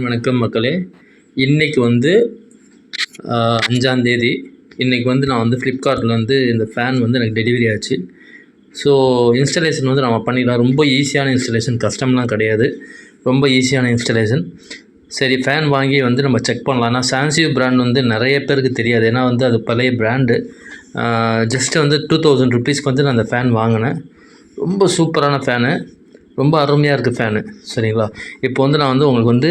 வணக்கம் மக்களே. இன்றைக்கி வந்து 5ஆம் தேதி. இன்றைக்கி வந்து நான் வந்து ஃப்ளிப்கார்ட்டில் வந்து இந்த ஃபேன் வந்து எனக்கு டெலிவரி ஆச்சு. ஸோ இன்ஸ்டலேஷன் வந்து நம்ம பண்ணிடலாம். ரொம்ப ஈஸியான இன்ஸ்டலேஷன், கஷ்டம்லாம் கிடையாது. ரொம்ப ஈஸியான இன்ஸ்டலேஷன். சரி, ஃபேன் வாங்கி வந்து நம்ம செக் பண்ணலாம். ஆனால் சான்சிவ் பிராண்ட் வந்து நிறைய பேருக்கு தெரியாது. ஏன்னா வந்து அது பழைய பிராண்டு. ஜஸ்ட்டு வந்து 2000 ருப்பீஸ்க்கு வந்து நான் அந்த ஃபேன் வாங்கினேன். ரொம்ப சூப்பரான ஃபேனு, ரொம்ப அருமையாக இருக்குது ஃபேனு. சரிங்களா? இப்போ வந்து நான் வந்து உங்களுக்கு வந்து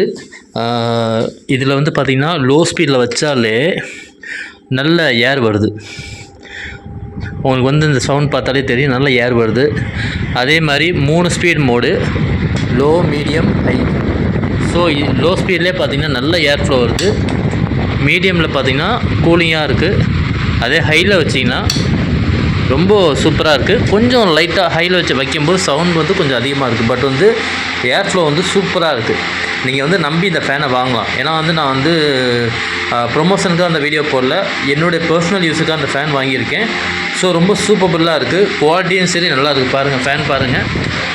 இதில் வந்து பார்த்திங்கன்னா லோ ஸ்பீடில் வச்சாலே நல்ல ஏர் வருது. உங்களுக்கு வந்து இந்த சவுண்ட் பார்த்தாலே தெரியும், நல்ல ஏர் வருது. அதே மாதிரி 3 speed mode, low, medium, high. So low ஸ்பீட்லேயே பார்த்திங்கன்னா நல்ல ஏர் ஃப்ளோ வருது. மீடியமில் பார்த்திங்கன்னா கூலிங்காக இருக்குது. அதே ஹையில் வச்சிங்கன்னா ரொம்ப சூப்பராக இருக்குது. கொஞ்சம் லைட்டாக ஹையில் வச்சு வைக்கும்போது சவுண்ட் வந்து கொஞ்சம் அதிகமாக இருக்குது. பட் வந்து ஏர் ஃப்ளோ வந்து சூப்பராக இருக்குது. நீங்கள் வந்து நம்பி இந்த ஃபேனை வாங்கலாம். ஏன்னா வந்து நான் வந்து ப்ரொமோஷனுக்காக அந்த வீடியோ போடல, என்னுடைய பர்சனல் யூஸுக்காக அந்த ஃபேன் வாங்கியிருக்கேன். ஸோ ரொம்ப சூப்பர்புல்லாக இருக்குது. குவாலிட்டியும் சரி நல்லா இருக்குது. பாருங்கள், ஃபேன் பாருங்கள்,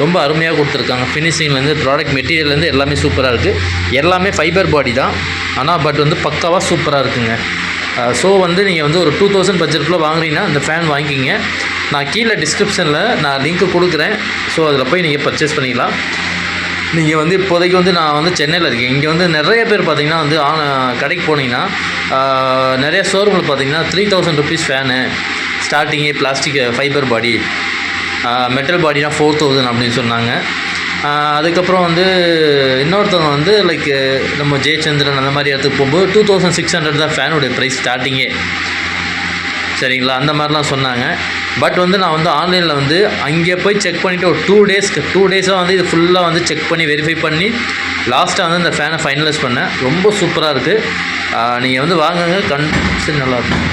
ரொம்ப அருமையாக கொடுத்துருக்காங்க. ஃபினிஷிங்லேருந்து ப்ராடக்ட் மெட்டீரியல்லேருந்து எல்லாமே சூப்பராக இருக்குது. எல்லாமே ஃபைபர் பாடி தான், ஆனால் பட் வந்து பக்காவாக சூப்பராக இருக்குங்க. ஸோ வந்து நீங்கள் வந்து ஒரு 2000 பட்ஜெட்டில் வாங்குறீங்கன்னா இந்த ஃபேன் வாங்கிக்கிங்க. நான் கீழே டிஸ்கிரிப்ஷனில் நான் லிங்க்கு கொடுக்குறேன். ஸோ அதில் போய் நீங்கள் பர்ச்சேஸ் பண்ணிக்கலாம். நீங்கள் வந்து இப்போதைக்கு வந்து நான் வந்து சென்னையில் இருக்கேன். இங்கே வந்து நிறைய பேர் பார்த்திங்கன்னா வந்து கடைக்கு போனீங்கன்னா நிறைய ஷோரூமில் பார்த்திங்கன்னா 3000 ருப்பீஸ் ஃபேனு ஸ்டார்டிங்கே, பிளாஸ்டிக் ஃபைபர் பாடி, மெட்டல் பாடினா 4000 அப்படின்னு சொன்னாங்க. அதுக்கப்புறம் வந்து இன்னொருத்தவங்க வந்து லைக் நம்ம ஜெயச்சந்திரன் அந்த மாதிரி இடத்துக்கு போகும்போது 2600 தான் ஃபேனுடைய ப்ரைஸ் ஸ்டார்டிங்கே. சரிங்களா? அந்த மாதிரிலாம் சொன்னாங்க. பட் வந்து நான் வந்து ஆன்லைனில் வந்து அங்கே போய் செக் பண்ணிவிட்டு ஒரு 2 டேஸாக வந்து இது ஃபுல்லாக வந்து செக் பண்ணி வெரிஃபை பண்ணி லாஸ்ட்டாக வந்து இந்த ஃபேனை ஃபைனலைஸ் பண்ணேன். ரொம்ப சூப்பராக இருக்குது. நீங்கள் வந்து வாங்குங்க, சரி, நல்லாயிருக்கும்.